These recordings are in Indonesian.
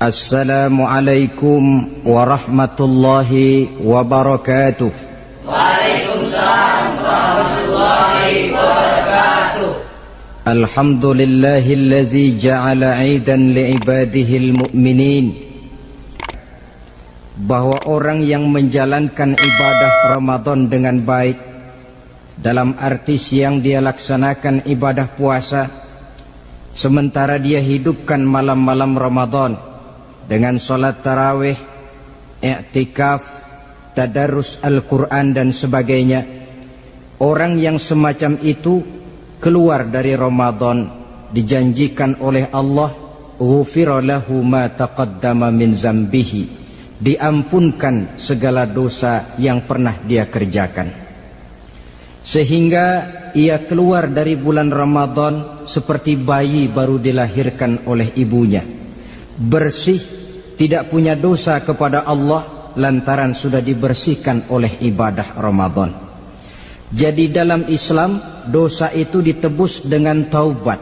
Assalamualaikum warahmatullahi wabarakatuh. Waalaikumsalam warahmatullahi wabarakatuh. Alhamdulillahillazi ja'ala 'idan li'ibadihil mu'minin. Bahwa orang yang menjalankan ibadah Ramadan dengan baik, dalam arti siang dia laksanakan ibadah puasa, sementara dia hidupkan malam-malam Ramadan dengan sholat tarawih, i'tikaf, tadarus Al-Quran dan sebagainya. Orang yang semacam itu keluar dari Ramadan dijanjikan oleh Allah, ghufira lahu ma taqaddama min zambihi, diampunkan segala dosa yang pernah dia kerjakan. Sehingga ia keluar dari bulan Ramadan seperti bayi baru dilahirkan oleh ibunya, bersih, tidak punya dosa kepada Allah lantaran sudah dibersihkan oleh ibadah Ramadan. Jadi dalam Islam dosa itu ditebus dengan taubat,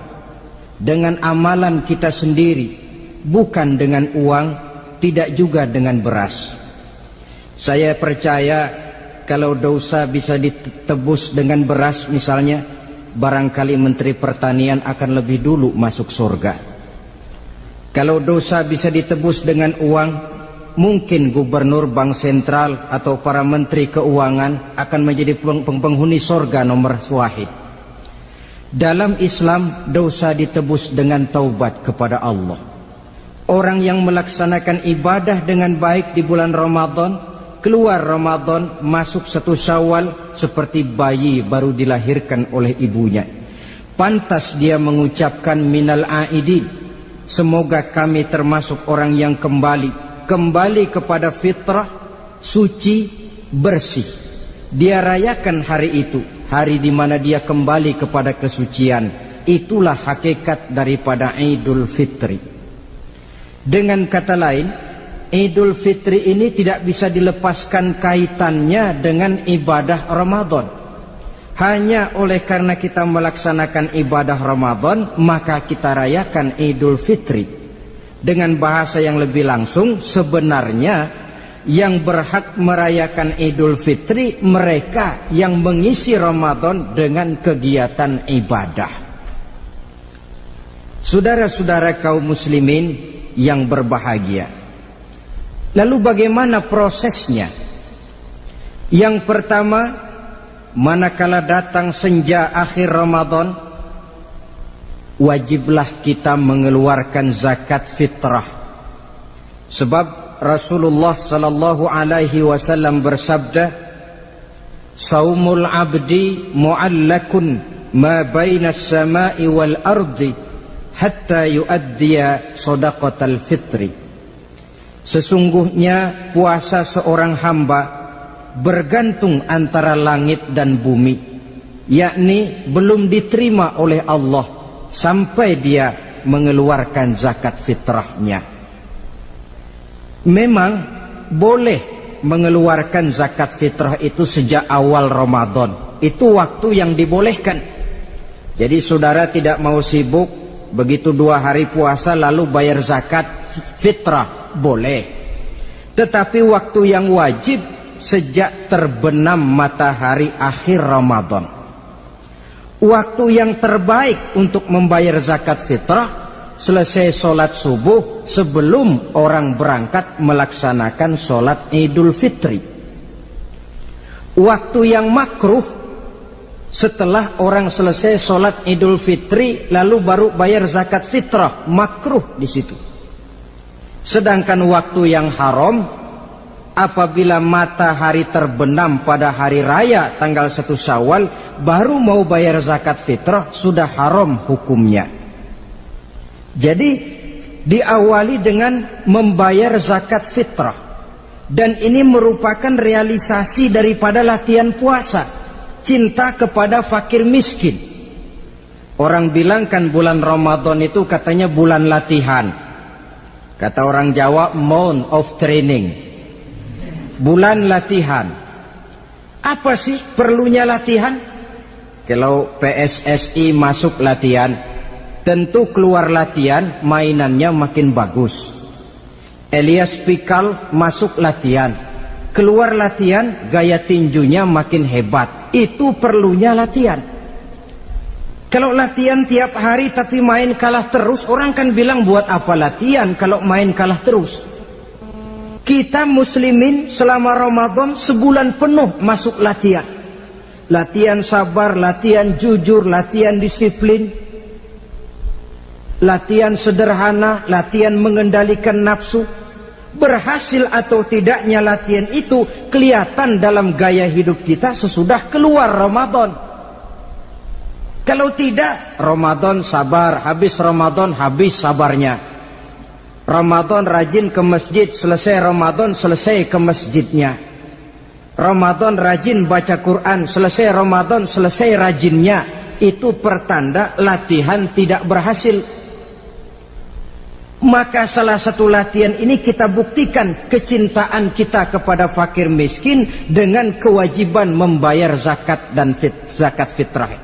dengan amalan kita sendiri, bukan dengan uang, tidak juga dengan beras. Saya percaya kalau dosa bisa ditebus dengan beras misalnya, barangkali Menteri Pertanian akan lebih dulu masuk surga. Kalau dosa bisa ditebus dengan uang, mungkin Gubernur Bank Sentral atau para Menteri Keuangan akan menjadi penghuni surga nomor wahid. Dalam Islam dosa ditebus dengan taubat kepada Allah. Orang yang melaksanakan ibadah dengan baik di bulan Ramadan, keluar Ramadan masuk 1 Syawal seperti bayi baru dilahirkan oleh ibunya. Pantas dia mengucapkan minal aidin, semoga kami termasuk orang yang kembali kepada fitrah, suci, bersih. Dia rayakan hari itu, hari di mana dia kembali kepada kesucian. Itulah hakikat daripada Idul Fitri. Dengan kata lain, Idul Fitri ini tidak bisa dilepaskan kaitannya dengan ibadah Ramadan. Hanya oleh karena kita melaksanakan ibadah Ramadan, maka kita rayakan Idul Fitri. Dengan bahasa yang lebih langsung, sebenarnya yang berhak merayakan Idul Fitri mereka yang mengisi Ramadan dengan kegiatan ibadah. Saudara-saudara kaum muslimin yang berbahagia, lalu bagaimana prosesnya? Yang pertama, manakala datang senja akhir Ramadan, wajiblah kita mengeluarkan zakat fitrah. Sebab Rasulullah sallallahu alaihi wasallam bersabda, "Saumul 'abdi mu'allakun ma baina as-sama'i wal ardi hatta yu'addiya shadaqatal fitri." Sesungguhnya puasa seorang hamba bergantung antara langit dan bumi, yakni belum diterima oleh Allah sampai dia mengeluarkan zakat fitrahnya. Memang boleh mengeluarkan zakat fitrah itu sejak awal Ramadan. Itu waktu yang dibolehkan. Jadi saudara tidak mau sibuk, begitu 2 hari puasa lalu bayar zakat fitrah, boleh. Tetapi waktu yang wajib sejak terbenam matahari akhir Ramadan. Waktu yang terbaik untuk membayar zakat fitrah selesai sholat subuh sebelum orang berangkat melaksanakan sholat Idul Fitri. Waktu yang makruh setelah orang selesai sholat Idul Fitri lalu baru bayar zakat fitrah, makruh di situ. Sedangkan waktu yang haram apabila matahari terbenam pada hari raya tanggal 1 Syawal baru mau bayar zakat fitrah, sudah haram hukumnya. Jadi diawali dengan membayar zakat fitrah, dan ini merupakan realisasi daripada latihan puasa, cinta kepada fakir miskin. Orang bilang kan bulan Ramadan itu katanya bulan latihan. Kata orang Jawa, month of training, bulan latihan. Apa sih perlunya latihan? Kalau PSSI masuk latihan, tentu keluar latihan mainannya makin bagus. Elias Pikal masuk latihan, keluar latihan gaya tinjunya makin hebat. Itu perlunya latihan. Kalau latihan tiap hari tapi main kalah terus, orang kan bilang buat apa latihan kalau main kalah terus. Kita muslimin selama Ramadan sebulan penuh masuk latihan. Latihan sabar, latihan jujur, latihan disiplin, latihan sederhana, latihan mengendalikan nafsu. Berhasil atau tidaknya latihan itu kelihatan dalam gaya hidup kita sesudah keluar Ramadan. Kalau tidak, Ramadan sabar, habis Ramadan habis sabarnya. Ramadan rajin ke masjid, selesai Ramadan selesai ke masjidnya. Ramadan rajin baca Quran, selesai Ramadan selesai rajinnya. Itu pertanda latihan tidak berhasil. Maka salah satu latihan ini kita buktikan kecintaan kita kepada fakir miskin dengan kewajiban membayar zakat dan zakat fitrah.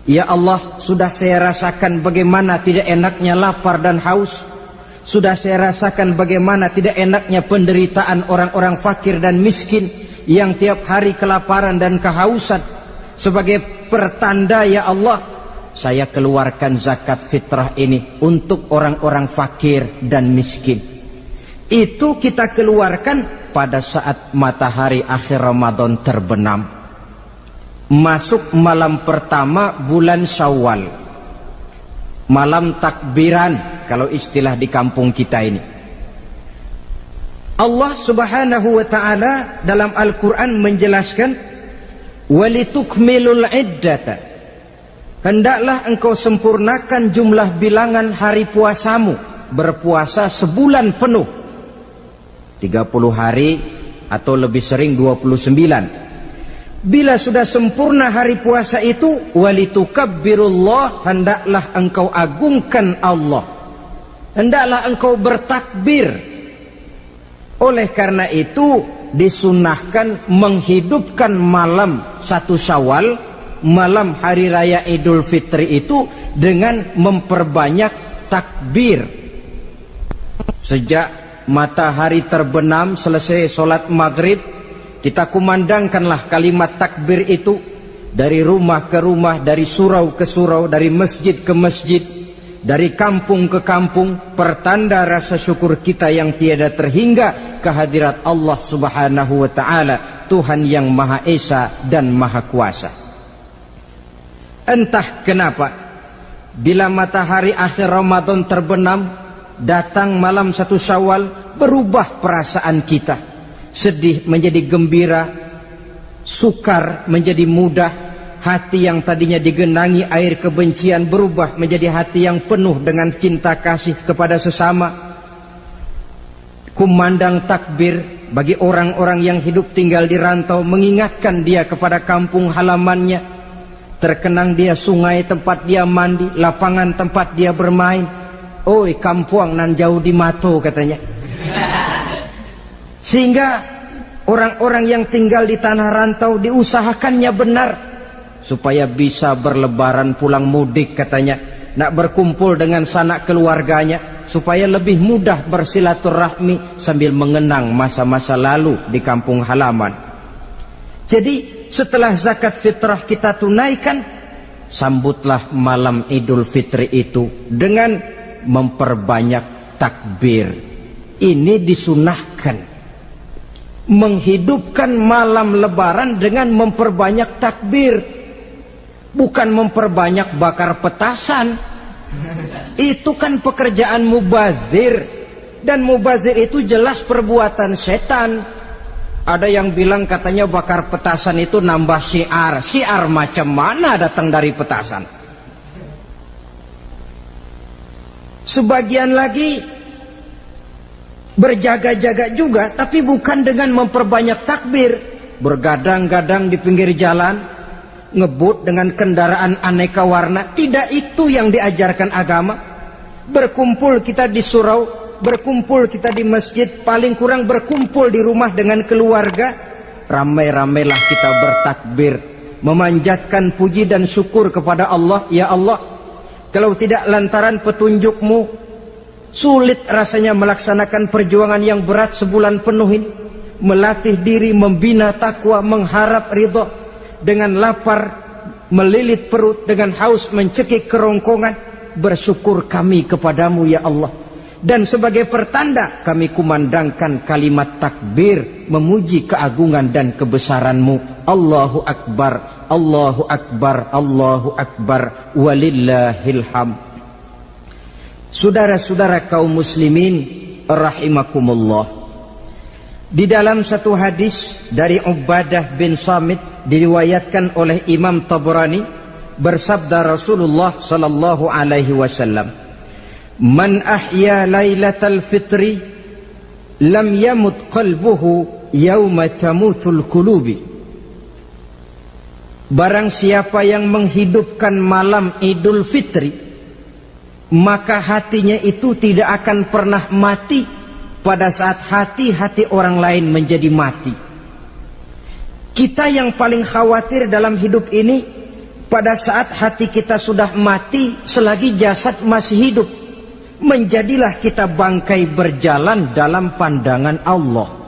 Ya Allah, sudah saya rasakan bagaimana tidak enaknya lapar dan haus. Sudah saya rasakan bagaimana tidak enaknya penderitaan orang-orang fakir dan miskin yang tiap hari kelaparan dan kehausan. Sebagai pertanda ya Allah, saya keluarkan zakat fitrah ini untuk orang-orang fakir dan miskin. Itu kita keluarkan pada saat matahari akhir Ramadan terbenam. Masuk malam pertama bulan Syawal. Malam takbiran kalau istilah di kampung kita ini. Allah Subhanahu wa taala dalam Al-Qur'an menjelaskan walitukmilul iddata. Hendaklah engkau sempurnakan jumlah bilangan hari puasamu. Berpuasa sebulan penuh. 30 hari atau lebih sering 29. Bila sudah sempurna hari puasa itu, walitukabbirullah, hendaklah engkau agungkan Allah. Hendaklah engkau bertakbir. Oleh karena itu disunahkan menghidupkan malam 1 Syawal, malam hari raya Idul Fitri itu dengan memperbanyak takbir. Sejak matahari terbenam selesai sholat maghrib, kita kumandangkanlah kalimat takbir itu dari rumah ke rumah, dari surau ke surau, dari masjid ke masjid, dari kampung ke kampung, pertanda rasa syukur kita yang tiada terhingga kehadirat Allah Subhanahu wa taala, Tuhan yang Maha Esa dan Maha Kuasa. Entah kenapa bila matahari akhir Ramadan terbenam, datang malam 1 Syawal, berubah perasaan kita. Sedih menjadi gembira, sukar menjadi mudah, hati yang tadinya digenangi air kebencian berubah menjadi hati yang penuh dengan cinta kasih kepada sesama. Kumandang takbir bagi orang-orang yang hidup tinggal di rantau, mengingatkan dia kepada kampung halamannya. Terkenang dia sungai tempat dia mandi, lapangan tempat dia bermain. Oi kampuang nan jauh di mato katanya. Sehingga orang-orang yang tinggal di tanah rantau diusahakannya benar supaya bisa berlebaran pulang mudik katanya, nak berkumpul dengan sanak keluarganya supaya lebih mudah bersilaturahmi sambil mengenang masa-masa lalu di kampung halaman. Jadi setelah zakat fitrah kita tunaikan, sambutlah malam Idul Fitri itu dengan memperbanyak takbir. Ini disunahkan. Menghidupkan malam lebaran dengan memperbanyak takbir, bukan memperbanyak bakar petasan. Itu kan pekerjaan mubazir, dan mubazir itu jelas perbuatan setan. Ada yang bilang katanya bakar petasan itu nambah syiar. Syiar macam mana datang dari petasan? Sebagian lagi berjaga-jaga juga, tapi bukan dengan memperbanyak takbir. Bergadang-gadang di pinggir jalan, ngebut dengan kendaraan aneka warna. Tidak itu yang diajarkan agama. Berkumpul kita di surau, berkumpul kita di masjid, paling kurang berkumpul di rumah dengan keluarga. Ramai-ramailah kita bertakbir, memanjatkan puji dan syukur kepada Allah. Ya Allah, kalau tidak lantaran petunjukmu, Sulit rasanya melaksanakan perjuangan yang berat sebulan penuh ini, melatih diri, membina takwa, mengharap ridho, dengan lapar melilit perut, dengan haus mencekik kerongkongan. Bersyukur kami kepadamu ya Allah, dan sebagai pertanda kami kumandangkan kalimat takbir memuji keagungan dan kebesaranmu. Allahu Akbar, Allahu Akbar, Allahu Akbar, walillahil hamd. Saudara-saudara kaum muslimin rahimakumullah, di dalam satu hadis dari Ubadah bin Samit diriwayatkan oleh Imam Tabrani, bersabda Rasulullah sallallahu alaihi wasallam, "Man ahya lailatal fitri lam yamut qalbuhu yauma tamutul qulubi." Barang siapa yang menghidupkan malam Idul Fitri, maka hatinya itu tidak akan pernah mati pada saat hati-hati orang lain menjadi mati. Kita yang paling khawatir dalam hidup ini, pada saat hati kita sudah mati selagi jasad masih hidup, menjadilah kita bangkai berjalan dalam pandangan Allah.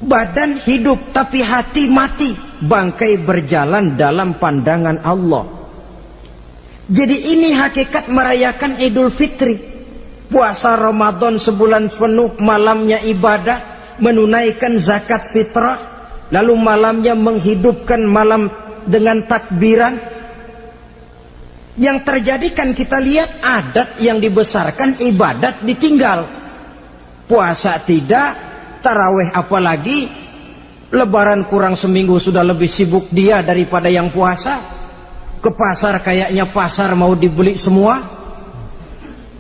Badan hidup tapi hati mati, bangkai berjalan dalam pandangan Allah. Jadi ini hakikat merayakan Idul Fitri. Puasa Ramadan sebulan penuh, malamnya ibadah, menunaikan zakat fitrah, lalu malamnya menghidupkan malam dengan takbiran. Yang terjadi kan kita lihat adat yang dibesarkan, ibadat ditinggal. Puasa tidak, tarawih apalagi, lebaran kurang seminggu sudah lebih sibuk dia daripada yang puasa. Ke pasar kayaknya pasar mau dibeli semua.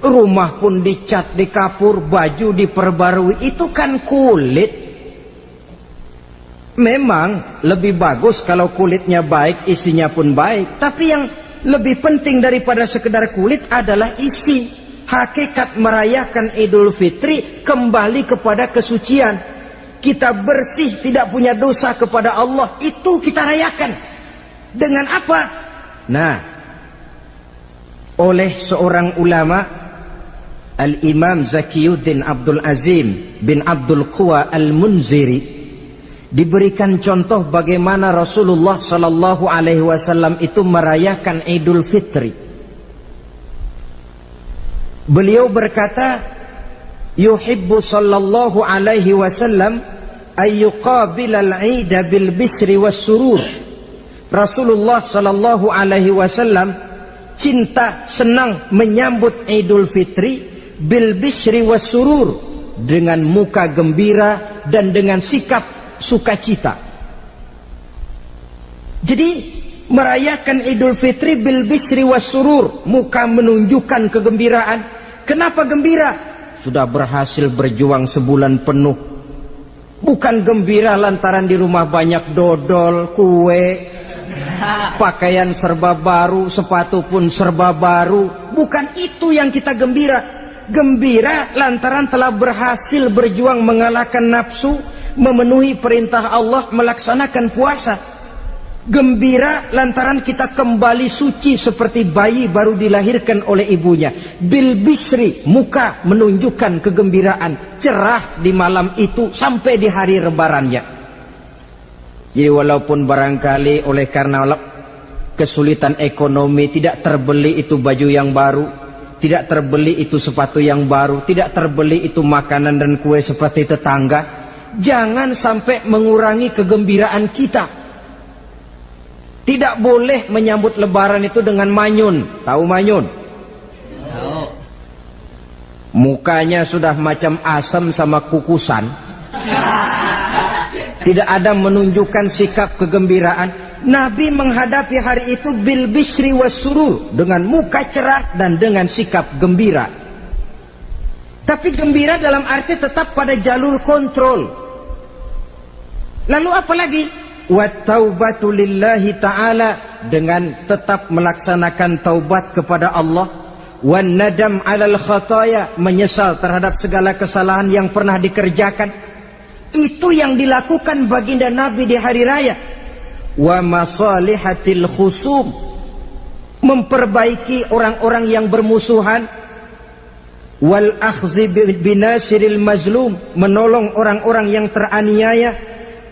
Rumah pun dicat, dikapur, baju diperbarui. Itu kan kulit. Memang lebih bagus kalau kulitnya baik, isinya pun baik. Tapi yang lebih penting daripada sekedar kulit adalah isi. Hakikat merayakan Idul Fitri kembali kepada kesucian. Kita bersih, tidak punya dosa kepada Allah. Itu kita rayakan. Dengan apa? Nah, oleh seorang ulama, Al-Imam Zakiyuddin Abdul Azim bin Abdul Quwa Al-Munziri, diberikan contoh bagaimana Rasulullah sallallahu alaihi wasallam itu merayakan Idul Fitri. Beliau berkata, yuhibbu sallallahu alaihi wasallam ayyuqabil al-'ida bil bisri was surur. Rasulullah sallallahu alaihi wasallam cinta, senang menyambut Idul Fitri bil bisri was surur, dengan muka gembira dan dengan sikap sukacita. Jadi merayakan Idul Fitri bil bisri was surur, muka menunjukkan kegembiraan. Kenapa gembira? Sudah berhasil berjuang sebulan penuh. Bukan gembira lantaran di rumah banyak dodol, kue, pakaian serba baru, sepatu pun serba baru. Bukan itu yang kita gembira. Gembira lantaran telah berhasil berjuang mengalahkan nafsu, memenuhi perintah Allah, melaksanakan puasa. Gembira lantaran kita kembali suci seperti bayi baru dilahirkan oleh ibunya. Bil bisri, muka menunjukkan kegembiraan, cerah di malam itu sampai di hari lebarannya. Jadi walaupun barangkali oleh karena kesulitan ekonomi tidak terbeli itu baju yang baru, tidak terbeli itu sepatu yang baru, tidak terbeli itu makanan dan kue seperti tetangga, jangan sampai mengurangi kegembiraan kita. Tidak boleh menyambut lebaran itu dengan manyun. Tahu manyun? Tahu. Mukanya sudah macam asam sama kukusan. Tidak ada menunjukkan sikap kegembiraan. Nabi menghadapi hari itu bil bisri was surur, dengan muka cerah dan dengan sikap gembira. Tapi gembira dalam arti tetap pada jalur kontrol. Lalu apa lagi? Wa taubatu lillahi ta'ala, dengan tetap melaksanakan taubat kepada Allah. Wan nadam alal khataya, menyesal terhadap segala kesalahan yang pernah dikerjakan. Itu yang dilakukan baginda Nabi di hari raya. Wa masalihatil khusum, memperbaiki orang-orang yang bermusuhan. wal akhdhi binasiril mazlum, menolong orang-orang yang teraniaya,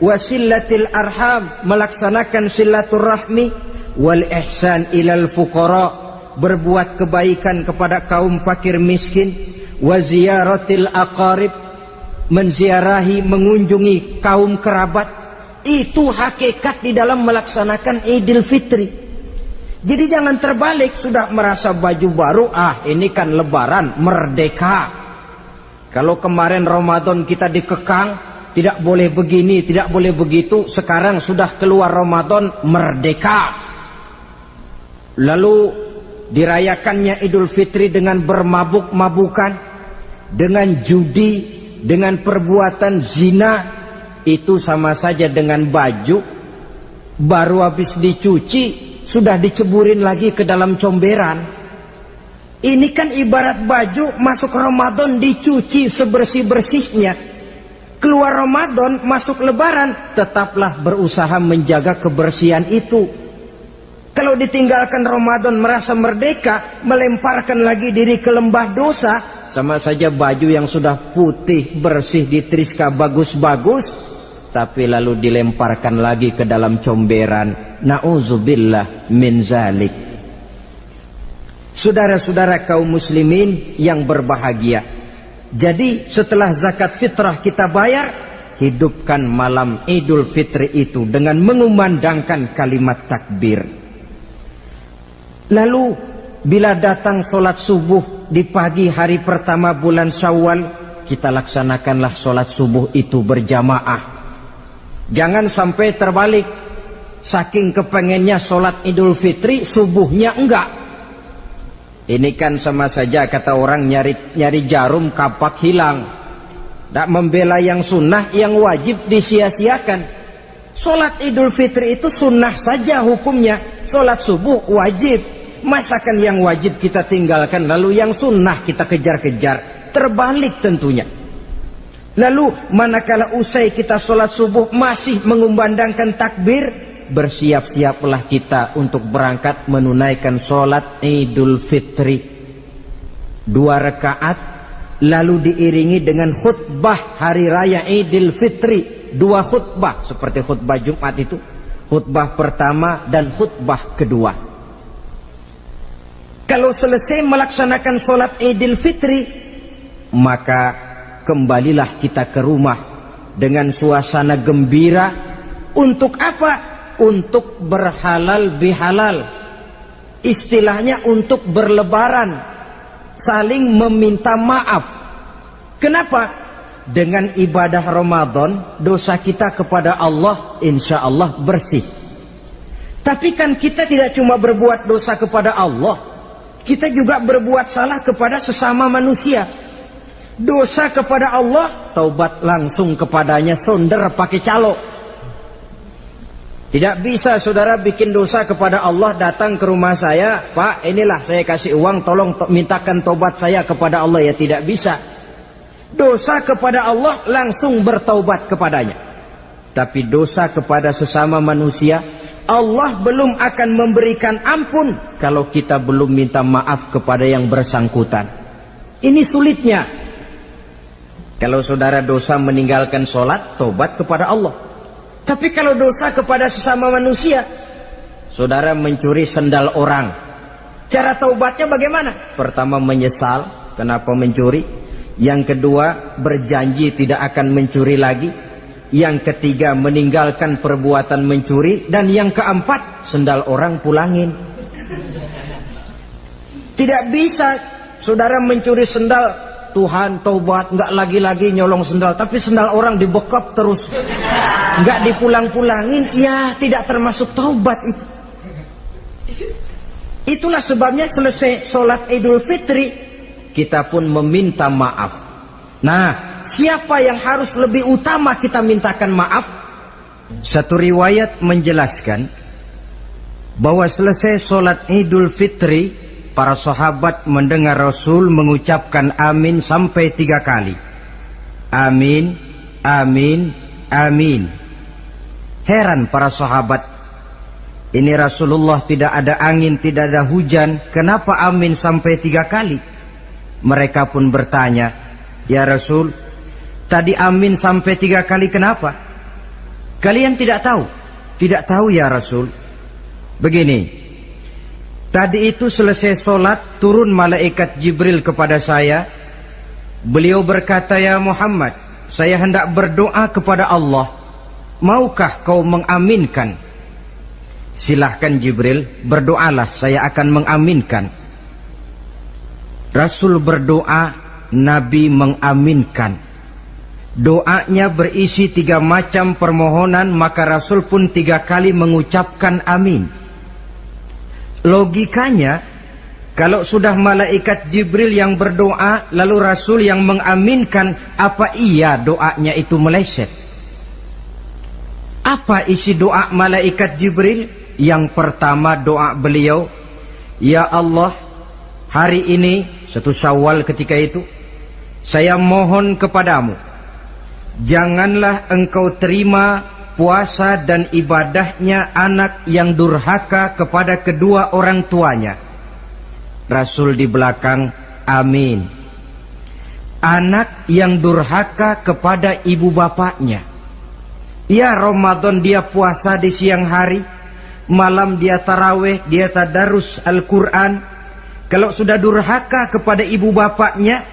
wasillatil arham, melaksanakan silaturahmi, wal ihsan ilal fuqara, berbuat kebaikan kepada kaum fakir miskin, wa ziyaratil aqarib, menziarahi, mengunjungi kaum kerabat. Itu hakikat di dalam melaksanakan Idul Fitri. Jadi jangan terbalik, sudah merasa baju baru, ini kan lebaran, merdeka. Kalau kemarin Ramadan kita dikekang, tidak boleh begini, tidak boleh begitu, sekarang sudah keluar Ramadan, merdeka. Lalu dirayakannya Idul Fitri dengan bermabuk-mabukan, dengan judi, dengan perbuatan zina. Itu sama saja dengan baju baru habis dicuci sudah diceburin lagi ke dalam comberan. Ini kan ibarat baju masuk Ramadan dicuci sebersih-bersihnya, keluar Ramadan masuk lebaran, tetaplah berusaha menjaga kebersihan itu. Kalau ditinggalkan Ramadan merasa merdeka, melemparkan lagi diri ke lembah dosa, sama saja baju yang sudah putih bersih ditriska bagus-bagus, tapi lalu dilemparkan lagi ke dalam comberan. Na'udzubillah min zalik. Saudara-saudara kaum muslimin yang berbahagia, jadi setelah zakat fitrah kita bayar, hidupkan malam Idul Fitri itu dengan mengumandangkan kalimat takbir. Lalu bila datang sholat subuh di pagi hari pertama bulan Syawal, kita laksanakanlah sholat subuh itu berjamaah. Jangan sampai terbalik, saking kepengennya sholat Idul Fitri, subuhnya enggak. Ini kan sama saja kata orang nyari jarum kapak hilang. Tak membela yang sunnah, yang wajib disia-siakan. Sholat Idul Fitri itu sunnah saja hukumnya, sholat subuh wajib. Masakan yang wajib kita tinggalkan, lalu yang sunnah kita kejar-kejar? Terbalik tentunya. Lalu manakala usai kita sholat subuh masih mengumandangkan takbir, bersiap-siaplah kita untuk berangkat menunaikan sholat Idul Fitri 2 rakaat, lalu diiringi dengan khutbah hari raya Idul Fitri, 2 khutbah seperti khutbah Jumat itu, khutbah pertama dan khutbah kedua. Kalau selesai melaksanakan sholat Idul Fitri, maka kembalilah kita ke rumah dengan suasana gembira. Untuk apa? Untuk berhalal bihalal. Istilahnya untuk berlebaran, saling meminta maaf. Kenapa? Dengan ibadah Ramadan, dosa kita kepada Allah insya Allah bersih. Tapi kan kita tidak cuma berbuat dosa kepada Allah, kita juga berbuat salah kepada sesama manusia. Dosa kepada Allah, taubat langsung kepadanya, sonder pakai calo. Tidak bisa saudara bikin dosa kepada Allah, datang ke rumah saya, Pak inilah saya kasih uang, tolong mintakan taubat saya kepada Allah. Ya tidak bisa. Dosa kepada Allah langsung bertaubat kepadanya. Tapi dosa kepada sesama manusia, Allah belum akan memberikan ampun kalau kita belum minta maaf kepada yang bersangkutan. Ini sulitnya. Kalau saudara dosa meninggalkan sholat, tobat kepada Allah. Tapi kalau dosa kepada sesama manusia, saudara mencuri sendal orang, cara taubatnya bagaimana? Pertama menyesal, kenapa mencuri? Yang kedua berjanji tidak akan mencuri lagi. Yang ketiga meninggalkan perbuatan mencuri. Dan yang keempat, sendal orang pulangin. Tidak bisa saudara mencuri sendal, Tuhan taubat, nggak lagi-lagi nyolong sendal, tapi sendal orang dibekap terus, nggak dipulang-pulangin, ya tidak termasuk taubat itu. Itulah sebabnya selesai sholat Idul Fitri, kita pun meminta maaf. Nah, siapa yang harus lebih utama kita mintakan maaf? Satu riwayat menjelaskan bahwa selesai sholat Idul Fitri, para sahabat mendengar Rasul mengucapkan amin sampai 3 kali. Amin, amin, amin. Heran para sahabat, ini Rasulullah tidak ada angin, tidak ada hujan, kenapa amin sampai 3 kali? Mereka pun bertanya, "Ya Rasul, tadi amin sampai 3 kali kenapa?" "Kalian tidak tahu?" "Tidak tahu ya Rasul." "Begini, tadi itu selesai sholat, turun malaikat Jibril kepada saya. Beliau berkata, 'Ya Muhammad, saya hendak berdoa kepada Allah. Maukah kau mengaminkan?' Silahkan Jibril, berdoalah, saya akan mengaminkan." Rasul berdoa, Nabi mengaminkan. Doanya berisi 3 macam permohonan, maka Rasul pun 3 kali mengucapkan amin. Logikanya, kalau sudah malaikat Jibril yang berdoa, lalu Rasul yang mengaminkan, apa iya doanya itu meleset? Apa isi doa malaikat Jibril? Yang pertama doa beliau, "Ya Allah, hari ini," 1 Syawal ketika itu, "saya mohon kepadamu, janganlah engkau terima puasa dan ibadahnya anak yang durhaka kepada kedua orang tuanya." Rasul di belakang, "Amin." Anak yang durhaka kepada ibu bapaknya. Ya Ramadan dia puasa di siang hari, malam dia tarawih, dia tadarus Al-Quran. Kalau sudah durhaka kepada ibu bapaknya,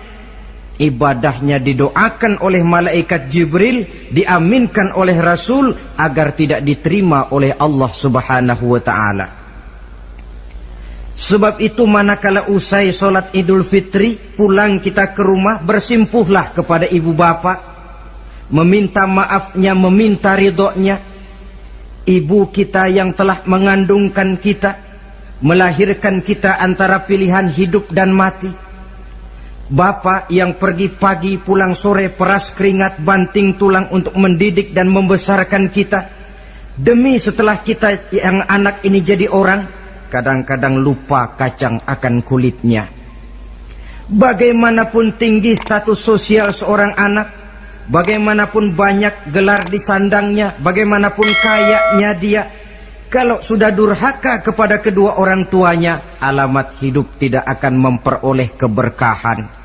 ibadahnya didoakan oleh malaikat Jibril, diaminkan oleh Rasul agar tidak diterima oleh Allah Subhanahu wa ta'ala. Sebab itu manakala usai sholat Idul Fitri, pulang kita ke rumah, bersimpuhlah kepada ibu bapak, meminta maafnya, meminta ridhonya. Ibu kita yang telah mengandungkan kita, melahirkan kita antara pilihan hidup dan mati. Bapak yang pergi pagi pulang sore, peras keringat banting tulang untuk mendidik dan membesarkan kita. Demi setelah kita yang anak ini jadi orang, kadang-kadang lupa kacang akan kulitnya. Bagaimanapun tinggi status sosial seorang anak, bagaimanapun banyak gelar di sandangnya, bagaimanapun kayanya dia, kalau sudah durhaka kepada kedua orang tuanya, alamat hidup tidak akan memperoleh keberkahan.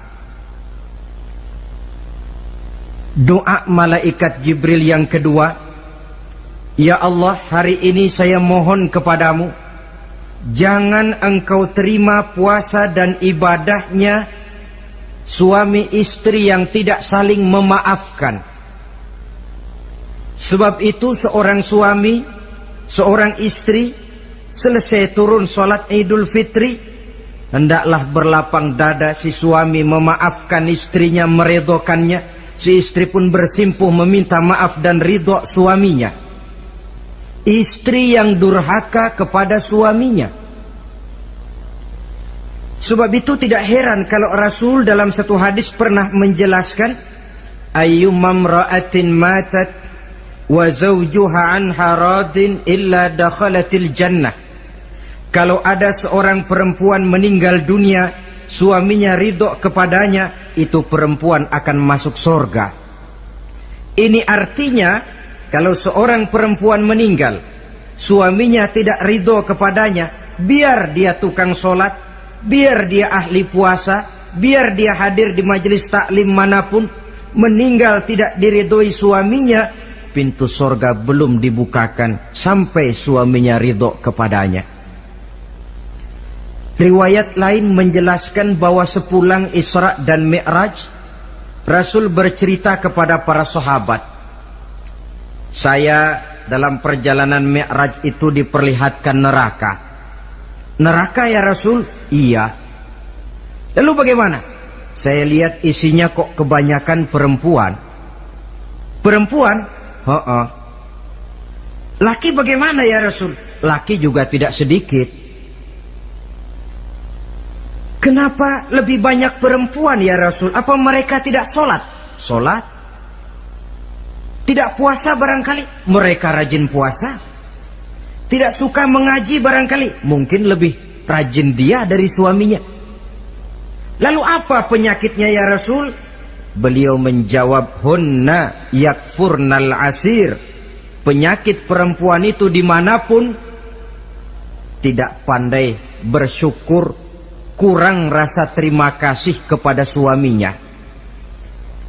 Doa malaikat Jibril yang kedua, "Ya Allah, hari ini saya mohon kepadamu, jangan engkau terima puasa dan ibadahnya suami istri yang tidak saling memaafkan." Sebab itu seorang suami, seorang istri, selesai turun sholat Idul Fitri, hendaklah berlapang dada si suami memaafkan istrinya, meridhokannya. Si istri pun bersimpuh meminta maaf dan ridho suaminya. Istri yang durhaka kepada suaminya. Sebab itu tidak heran kalau Rasul dalam satu hadis pernah menjelaskan, "Ayyumam ra'atin matat wa zawjuha anha radin illa dakhalatil jannah." Kalau ada seorang perempuan meninggal dunia, suaminya ridho kepadanya, itu perempuan akan masuk surga. Ini artinya, kalau seorang perempuan meninggal, suaminya tidak ridho kepadanya, biar dia tukang sholat, biar dia ahli puasa, biar dia hadir di majelis taklim manapun, meninggal tidak diridhoi suaminya, pintu surga belum dibukakan sampai suaminya ridho kepadanya. Riwayat lain menjelaskan bahwa sepulang Isra dan Mi'raj, Rasul bercerita kepada para sahabat, "Saya dalam perjalanan Mi'raj itu diperlihatkan neraka." "Neraka ya Rasul?" "Iya." "Lalu bagaimana?" "Saya lihat isinya kok kebanyakan perempuan." "Perempuan?" "Heeh." "Laki bagaimana ya Rasul?" "Laki juga tidak sedikit." "Kenapa lebih banyak perempuan ya Rasul? Apa mereka tidak sholat?" "Sholat." "Tidak puasa barangkali?" "Mereka rajin puasa." "Tidak suka mengaji barangkali?" "Mungkin lebih rajin dia dari suaminya." "Lalu apa penyakitnya ya Rasul?" Beliau menjawab, "Hunna yakfurnal asir." Penyakit perempuan itu dimanapun, tidak pandai bersyukur, kurang rasa terima kasih kepada suaminya.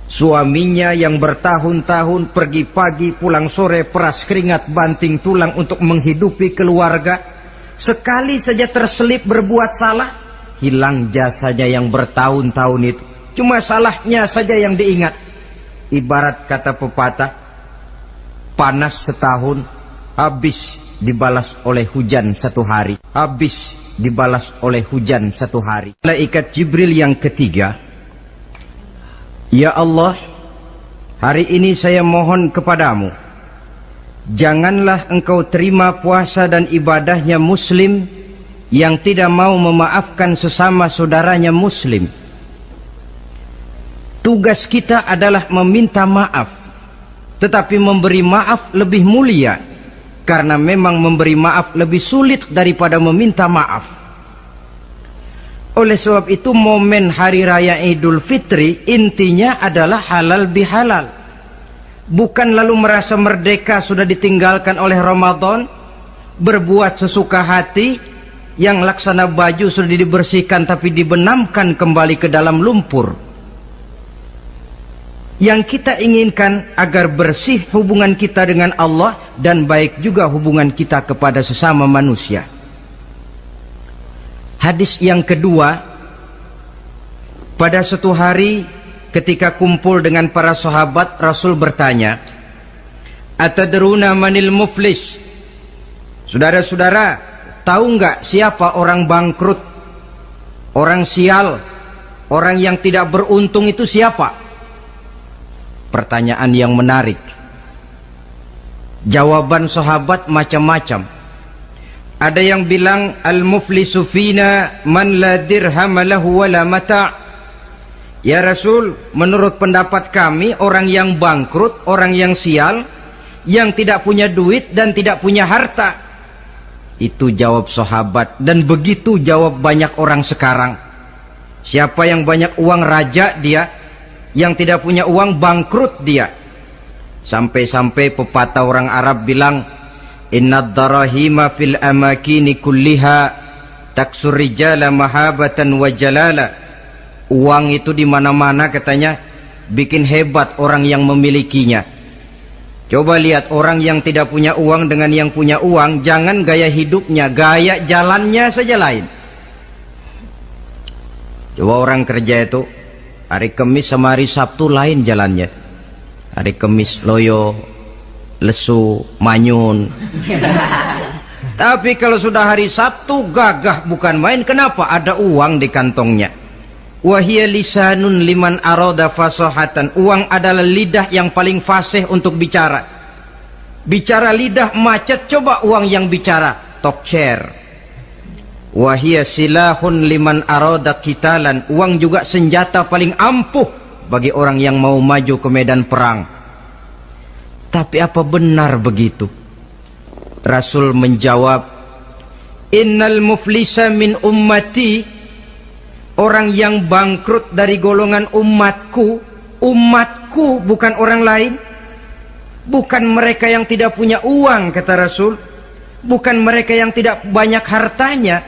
Suaminya yang bertahun-tahun pergi pagi pulang sore, peras keringat banting tulang untuk menghidupi keluarga, sekali saja terselip berbuat salah, hilang jasanya yang bertahun-tahun itu. Cuma salahnya saja yang diingat. Ibarat kata pepatah, panas setahun, habis dibalas oleh hujan satu hari. Habis dibalas oleh hujan satu hari. Malaikat Jibril yang ketiga, ya Allah, hari ini saya mohon kepadamu, janganlah engkau terima puasa dan ibadahnya muslim yang tidak mau memaafkan sesama saudaranya muslim. Tugas kita adalah meminta maaf, tetapi memberi maaf lebih mulia, karena memang memberi maaf lebih sulit daripada meminta maaf. Oleh sebab itu momen hari raya Idul Fitri intinya adalah halal bihalal. Bukan lalu merasa merdeka sudah ditinggalkan oleh Ramadan, berbuat sesuka hati, yang laksana baju sudah dibersihkan tapi dibenamkan kembali ke dalam lumpur. Yang kita inginkan agar bersih hubungan kita dengan Allah dan baik juga hubungan kita kepada sesama manusia. Hadis yang kedua, pada suatu hari ketika kumpul dengan para sahabat, Rasul bertanya, "Atadruna manil muflis?" Saudara-saudara, tahu nggak siapa orang bangkrut, orang sial, orang yang tidak beruntung itu siapa? Pertanyaan yang menarik. Jawaban sahabat macam-macam. Ada yang bilang, al-muflisu fina man la dirham lahu wala mata'. Ya Rasul, menurut pendapat kami, orang yang bangkrut, orang yang sial, yang tidak punya duit dan tidak punya harta. Itu jawab sahabat, dan begitu jawab banyak orang sekarang. Siapa yang banyak uang, raja dia. Yang tidak punya uang, bangkrut dia. Sampai-sampai pepatah orang Arab bilang, innad darahima fil amakini kulliha taksur rijala mahabatan wa jalala. Uang itu di mana-mana katanya bikin hebat orang yang memilikinya. Coba lihat orang yang tidak punya uang dengan yang punya uang, jangan gaya hidupnya, gaya jalannya saja lain. Coba orang kerja itu hari Kamis sama hari Sabtu lain jalannya. Hari Kamis loyo, lesu, manyun. Tapi kalau sudah hari Sabtu gagah bukan main. Kenapa? Ada uang di kantongnya. Wahia lisanun liman arada fasahatan. Uang adalah lidah yang paling fasih untuk bicara. Bicara lidah macet, coba uang yang bicara talk chair. Wahia silahun liman arada qitalan. Uang juga senjata paling ampuh bagi orang yang mau maju ke medan perang. Tapi apa benar begitu? Rasul menjawab, innal muflisa min ummati. Orang yang bangkrut dari golongan umatku. Umatku bukan orang lain. Bukan mereka yang tidak punya uang, kata Rasul. Bukan mereka yang tidak banyak hartanya.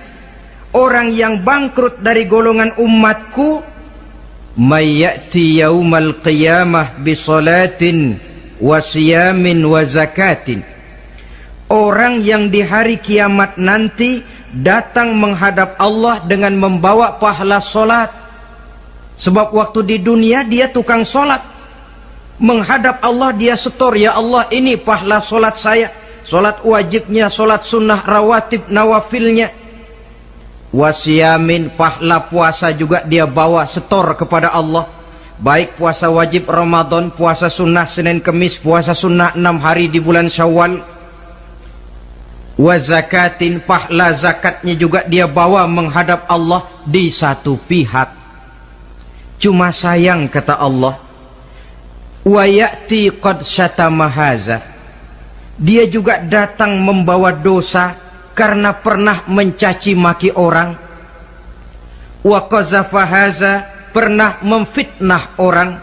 Orang yang bangkrut dari golongan umatku, may ya'ti yaumal qiyamah bi salatin wa siyamin wa zakatin. Orang yang di hari kiamat nanti datang menghadap Allah dengan membawa pahala solat. Sebab waktu di dunia dia tukang solat. Menghadap Allah dia setor, ya Allah ini pahala solat saya. Solat wajibnya, solat sunnah rawatib nawafilnya. Wasiyamin, pahala puasa juga dia bawa setor kepada Allah. Baik puasa wajib Ramadan, puasa sunnah Senin Kemis, puasa sunnah 6 hari di bulan Syawal. Wa zakatin, pahala zakatnya juga dia bawa menghadap Allah di satu pihak. Cuma sayang kata Allah, wa ya'ti qad syatama haza. Dia juga datang membawa dosa karena pernah mencaci maki orang. Wa qazafa haza, pernah memfitnah orang.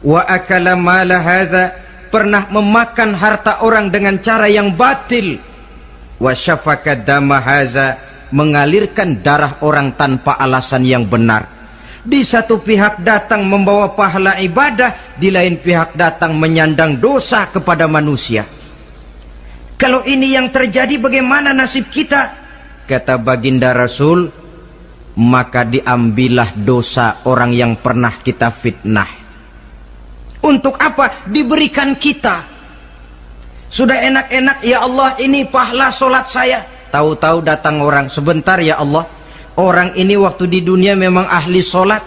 Wa akala mala haza, pernah memakan harta orang dengan cara yang batil. Wa syafaka dama haza, mengalirkan darah orang tanpa alasan yang benar. Di satu pihak datang membawa pahala ibadah, di lain pihak datang menyandang dosa kepada manusia. Kalau ini yang terjadi, bagaimana nasib kita? Kata baginda Rasul, maka diambillah dosa orang yang pernah kita fitnah. Untuk apa? Diberikan kita. Sudah enak-enak, ya Allah, ini pahala solat saya. Tahu-tahu datang orang, sebentar ya Allah, orang ini waktu di dunia memang ahli solat,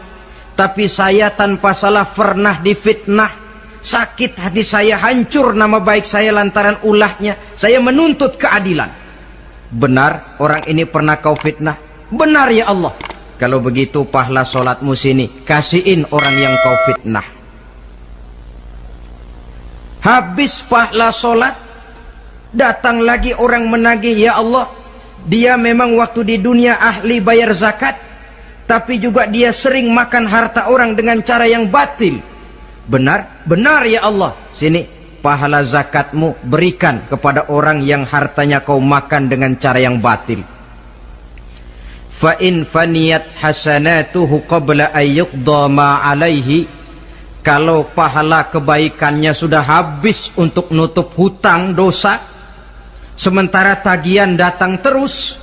tapi saya tanpa salah pernah difitnah. Sakit hati saya, hancur nama baik saya lantaran ulahnya. Saya menuntut keadilan. Benar, orang ini pernah kau fitnah? Benar ya Allah. Kalau begitu pahala solatmu sini, kasihin orang yang kau fitnah. Habis pahala solat, datang lagi orang menagih, ya Allah, dia memang waktu di dunia ahli bayar zakat, tapi juga dia sering makan harta orang dengan cara yang batil. Benar? Benar ya Allah. Sini, pahala zakatmu berikan kepada orang yang hartanya kau makan dengan cara yang batil. Fa in faniyat hasanatuhu qabla ayyuqda ma alaihi. Kalau pahala kebaikannya sudah habis untuk nutup hutang dosa, sementara tagihan datang terus,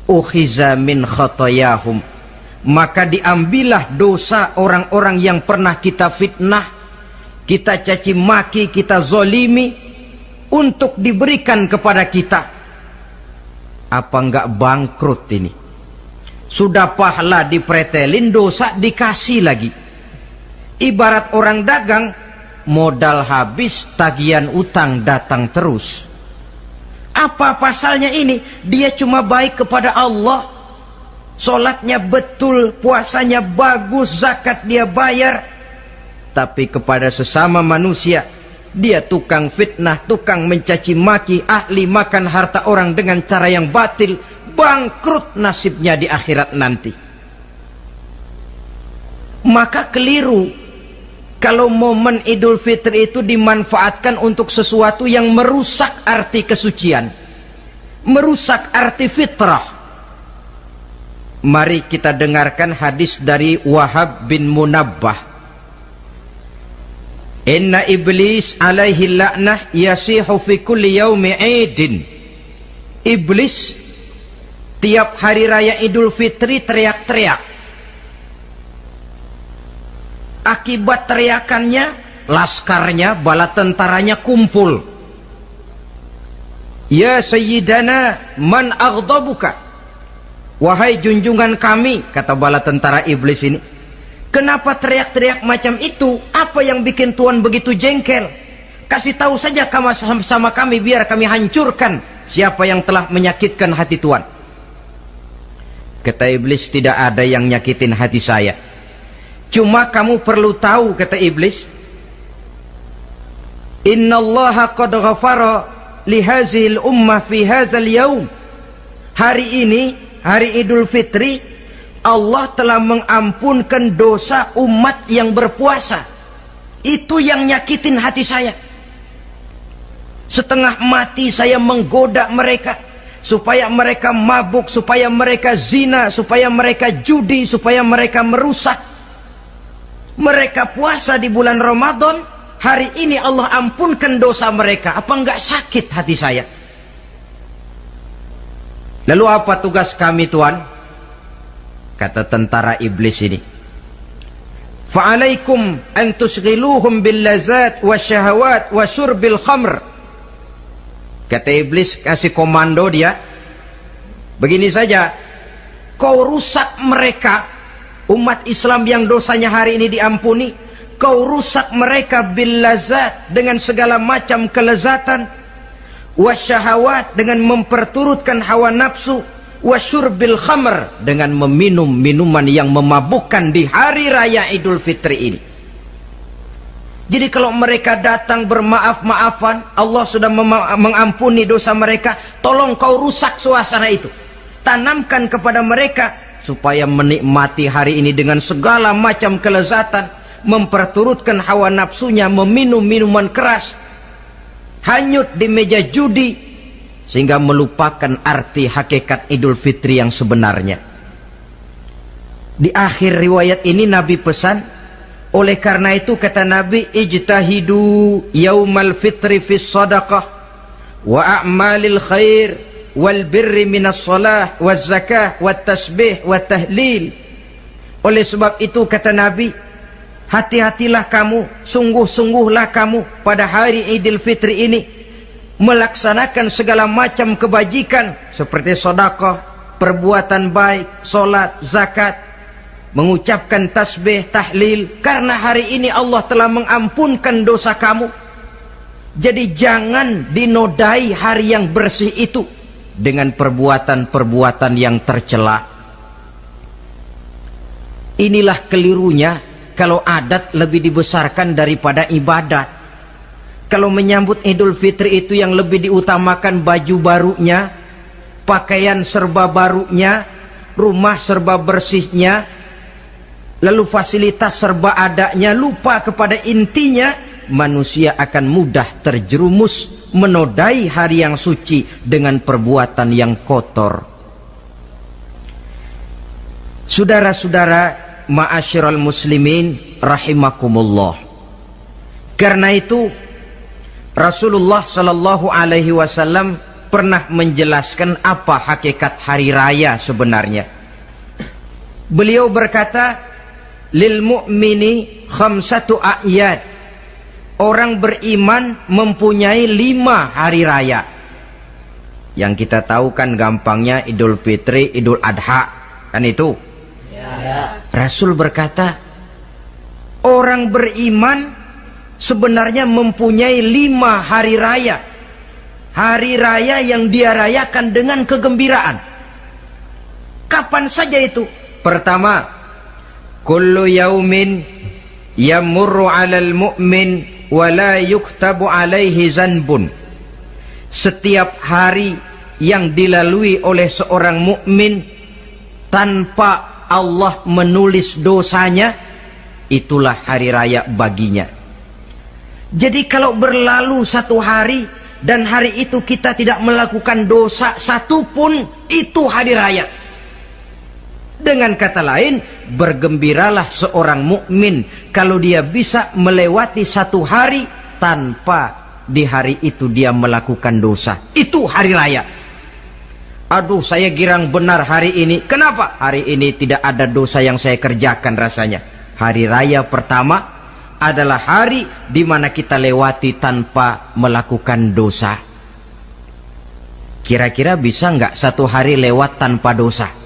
ukhiza min khatayahum, maka diambillah dosa orang-orang yang pernah kita fitnah, kita caci maki, kita zolimi, untuk diberikan kepada kita. Apa enggak bangkrut ini? Sudah pahala dipretelin, dosa dikasih lagi. Ibarat orang dagang, modal habis, tagihan utang datang terus. Apa pasalnya ini? Dia cuma baik kepada Allah, solatnya betul, puasanya bagus, zakat dia bayar, tapi kepada sesama manusia dia tukang fitnah, tukang mencaci maki, ahli makan harta orang dengan cara yang batil. Bangkrut nasibnya di akhirat nanti. Maka keliru kalau momen Idul Fitri itu dimanfaatkan untuk sesuatu yang merusak arti kesucian, merusak arti fitrah. Mari kita dengarkan hadis dari Wahab bin Munabbah. Inna iblis alaihi la'nah yasihu fi kulli yaumi idin. Iblis tiap hari raya Idul Fitri teriak-teriak. Akibat teriakannya, laskarnya, bala tentaranya kumpul. Ya Sayyidana, man aghdabuka? Wahai junjungan kami, kata bala tentara iblis ini, kenapa teriak-teriak macam itu? Apa yang bikin Tuhan begitu jengkel? Kasih tahu saja sama kami, biar kami hancurkan siapa yang telah menyakitkan hati Tuhan. Kata iblis, tidak ada yang nyakitin hati saya. Cuma kamu perlu tahu, kata iblis, innallaha qad ghafara li hazihil ummah fi hadzal yaum. Hari ini, hari Idul Fitri, Allah telah mengampunkan dosa umat yang berpuasa. Itu yang nyakitin hati saya. Setengah mati saya menggoda mereka, supaya mereka mabuk, supaya mereka zina, supaya mereka judi, supaya mereka merusak. Mereka puasa di bulan Ramadan, hari ini Allah ampunkan dosa mereka. Apa enggak sakit hati saya? Lalu apa tugas kami, Tuhan? Kata tentara iblis ini, fa'alaikum an tusghiluhum bil lazat wasyahawat wa syurbil khamr. Kata iblis, kasih komando dia, begini saja, kau rusak mereka, umat Islam yang dosanya hari ini diampuni, kau rusak mereka bil lazat, dengan segala macam kelezatan, wasyahawat, dengan memperturutkan hawa nafsu, wasyurbil khamr, dengan meminum minuman yang memabukkan di hari raya Idul Fitri ini. Jadi kalau mereka datang bermaaf-maafan, Allah sudah mengampuni dosa mereka, tolong kau rusak suasana itu, tanamkan kepada mereka supaya menikmati hari ini dengan segala macam kelezatan, memperturutkan hawa nafsunya, meminum minuman keras, hanyut di meja judi, sehingga melupakan arti hakikat Idul Fitri yang sebenarnya. Di akhir riwayat ini Nabi pesan, oleh karena itu kata Nabi, ijtahidu yaumal fitri fis sadaqah wa a'malil khair wal birri minas salah waz zakah wat tasbih wat tahlil. Oleh sebab itu kata Nabi, hati-hatilah kamu, sungguh-sungguhlah kamu pada hari Idul Fitri ini melaksanakan segala macam kebajikan seperti sedekah, perbuatan baik, solat, zakat, mengucapkan tasbih, tahlil, karena hari ini Allah telah mengampunkan dosa kamu. Jadi jangan dinodai hari yang bersih itu dengan perbuatan-perbuatan yang tercela. Inilah kelirunya kalau adat lebih dibesarkan daripada ibadat. Kalau menyambut Idul Fitri itu yang lebih diutamakan baju barunya, pakaian serba barunya, rumah serba bersihnya, lalu fasilitas serba adanya, lupa kepada intinya, manusia akan mudah terjerumus menodai hari yang suci dengan perbuatan yang kotor. Saudara-saudara, ma'asyiral muslimin rahimakumullah. Karena itu Rasulullah sallallahu alaihi wasallam pernah menjelaskan apa hakikat hari raya sebenarnya. Beliau berkata, lil mu'mini khamsatu a'yad. Orang beriman mempunyai 5 hari raya. Yang kita tahu kan gampangnya Idul Fitri, Idul Adha, kan itu. Ya. Rasul berkata, orang beriman sebenarnya mempunyai 5 hari raya. Hari raya yang dia rayakan dengan kegembiraan. Kapan saja itu? Pertama, kullu yaumin yamurru 'alal mu'min wa la yuktabu 'alaihi zanbun. Setiap hari yang dilalui oleh seorang mukmin tanpa Allah menulis dosanya, itulah hari raya baginya. Jadi kalau berlalu satu hari dan hari itu kita tidak melakukan dosa satupun, itu hari raya. Dengan kata lain, bergembiralah seorang mukmin kalau dia bisa melewati satu hari tanpa di hari itu dia melakukan dosa. Itu hari raya. Aduh, saya girang benar hari ini. Kenapa? Hari ini tidak ada dosa yang saya kerjakan rasanya. Hari raya pertama adalah hari di mana kita lewati tanpa melakukan dosa. Kira-kira bisa nggak satu hari lewat tanpa dosa?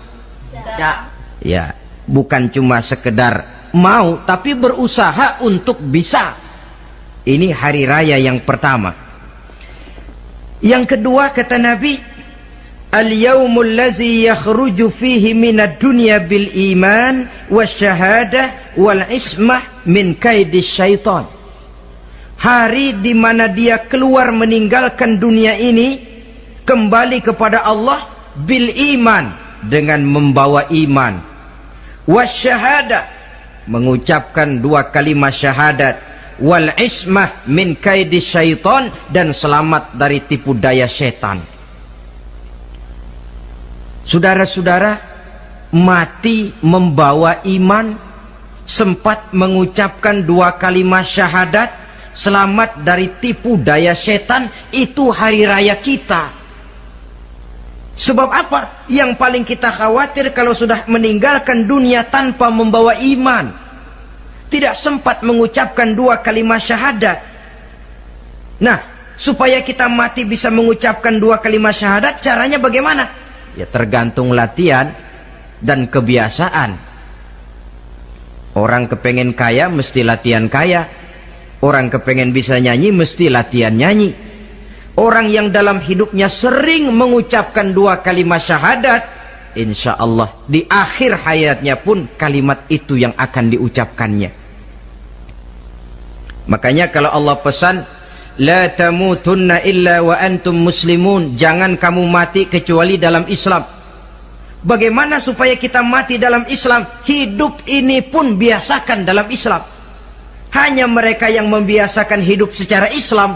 Ya, bukan cuma sekedar mau, tapi berusaha untuk bisa. Ini hari raya yang pertama. Yang kedua kata Nabi, al-yaumul ladzi yakhruju fihi minad dunya bil iman wasyahadah wal ismah min kaidis syaitan. Hari di mana dia keluar meninggalkan dunia ini, kembali kepada Allah bil iman, dengan membawa iman, wasyahadah, mengucapkan 2 kalimat syahadat, wal ismah min kaidis syaitan, dan selamat dari tipu daya setan. Saudara-saudara, mati membawa iman, sempat mengucapkan 2 kalimat syahadat, selamat dari tipu daya setan, itu hari raya kita. Sebab apa? Yang paling kita khawatir kalau sudah meninggalkan dunia tanpa membawa iman, tidak sempat mengucapkan 2 kalimat syahadat. Nah, supaya kita mati bisa mengucapkan 2 kalimat syahadat, caranya bagaimana? Ya tergantung latihan dan kebiasaan. Orang kepengen kaya mesti latihan kaya. Orang kepengen bisa nyanyi mesti latihan nyanyi. Orang yang dalam hidupnya sering mengucapkan 2 kalimat syahadat, insya Allah di akhir hayatnya pun kalimat itu yang akan diucapkannya. Makanya kalau Allah pesan, la tamutunna illa wa antum muslimun, jangan kamu mati kecuali dalam Islam. Bagaimana supaya kita mati dalam Islam? Hidup ini pun biasakan dalam Islam. Hanya mereka yang membiasakan hidup secara Islam,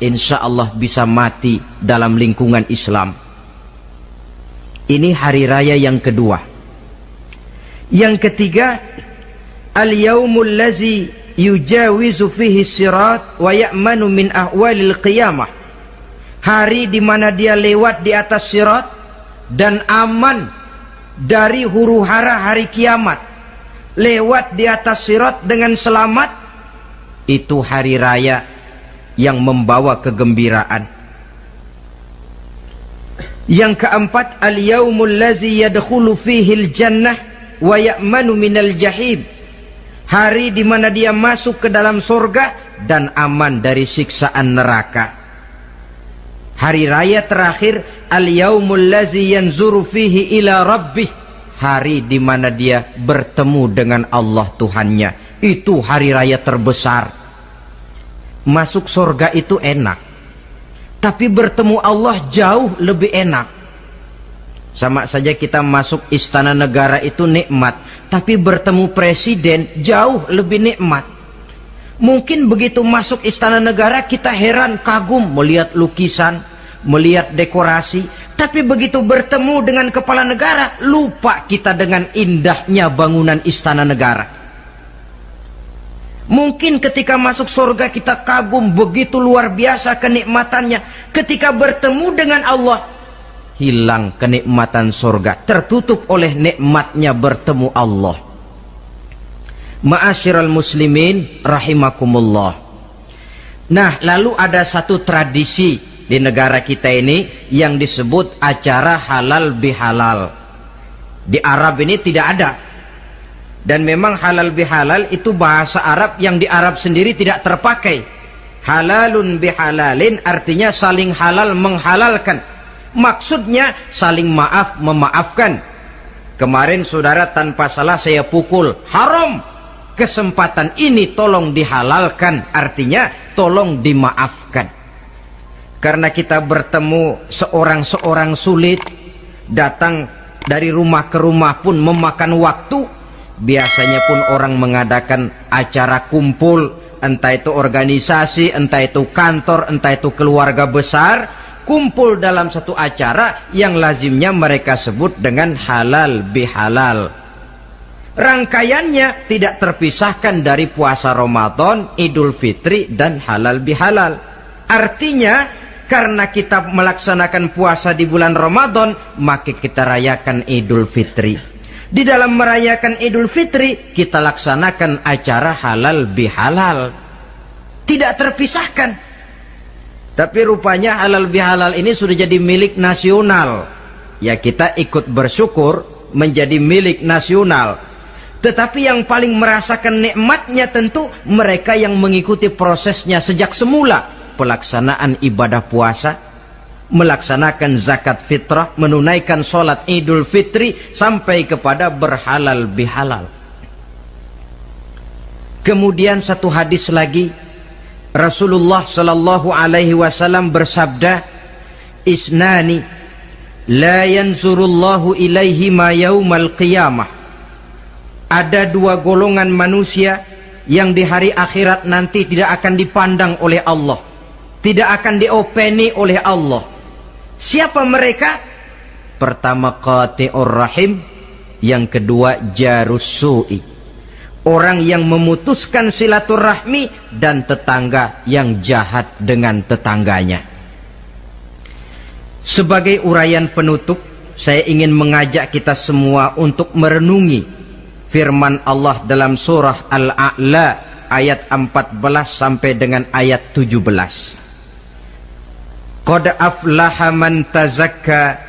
insya Allah bisa mati dalam lingkungan Islam. Ini hari raya yang kedua. Yang ketiga, al-yaumul lazi yujawizu fihi sirat wa ya'manu min ahwalil qiyamah. Hari di mana dia lewat di atas sirat dan aman dari huru-hara hari kiamat. Lewat di atas sirat dengan selamat, itu hari raya yang membawa kegembiraan. Yang keempat, al-yaumul lazi yadkhulu fihi al-jannah wa ya'manu minal jahim. Hari di mana dia masuk ke dalam surga dan aman dari siksaan neraka. Hari raya terakhir, al-yaumul lazi yanzuru fihi ila rabbih. Hari di mana dia bertemu dengan Allah Tuhannya. Itu hari raya terbesar. Masuk surga itu enak, tapi bertemu Allah jauh lebih enak. Sama saja kita masuk istana negara itu nikmat, tapi bertemu presiden jauh lebih nikmat. Mungkin begitu masuk istana negara kita heran, kagum melihat lukisan, melihat dekorasi, tapi begitu bertemu dengan kepala negara, lupa kita dengan indahnya bangunan istana negara. Mungkin ketika masuk surga kita kagum, begitu luar biasa kenikmatannya. Ketika bertemu dengan Allah, hilang kenikmatan surga, tertutup oleh nikmatnya bertemu Allah. Ma'asyiral muslimin rahimakumullah. Nah, lalu ada satu tradisi di negara kita ini yang disebut acara halal bihalal. Di Arab ini tidak ada. Dan memang halal bihalal itu bahasa Arab yang di Arab sendiri tidak terpakai. Halalun bihalalin artinya saling halal menghalalkan. Maksudnya saling maaf memaafkan. Kemarin saudara tanpa salah saya pukul, haram. Kesempatan ini tolong dihalalkan, artinya tolong dimaafkan. Karena kita bertemu seorang-seorang sulit, datang dari rumah ke rumah pun memakan waktu. Biasanya pun orang mengadakan acara kumpul, entah itu organisasi, entah itu kantor, entah itu keluarga besar, kumpul dalam satu acara yang lazimnya mereka sebut dengan halal bihalal. Rangkaiannya tidak terpisahkan dari puasa Ramadan, Idul Fitri, dan halal bihalal. Artinya, karena kita melaksanakan puasa di bulan Ramadan, maka kita rayakan Idul Fitri. Di dalam merayakan Idul Fitri, kita laksanakan acara halal bihalal. Tidak terpisahkan. Tapi rupanya halal bihalal ini sudah jadi milik nasional. Ya kita ikut bersyukur menjadi milik nasional. Tetapi yang paling merasakan nikmatnya tentu mereka yang mengikuti prosesnya sejak semula. Pelaksanaan ibadah puasa, melaksanakan zakat fitrah, menunaikan sholat Idul Fitri, sampai kepada berhalal bihalal. Kemudian satu hadis lagi, Rasulullah sallallahu alaihi wasallam bersabda, isnani la yanzurullahu ilaihima yaumal qiyamah. Ada dua golongan manusia yang di hari akhirat nanti tidak akan dipandang oleh Allah, tidak akan diopeni oleh Allah. Siapa mereka? Pertama qati'ur rahim, yang kedua jarus su'i. Orang yang memutuskan silaturahmi dan tetangga yang jahat dengan tetangganya. Sebagai uraian penutup, saya ingin mengajak kita semua untuk merenungi firman Allah dalam surah Al-A'la ayat 14 sampai dengan ayat 17. Qad aflaha man tazakka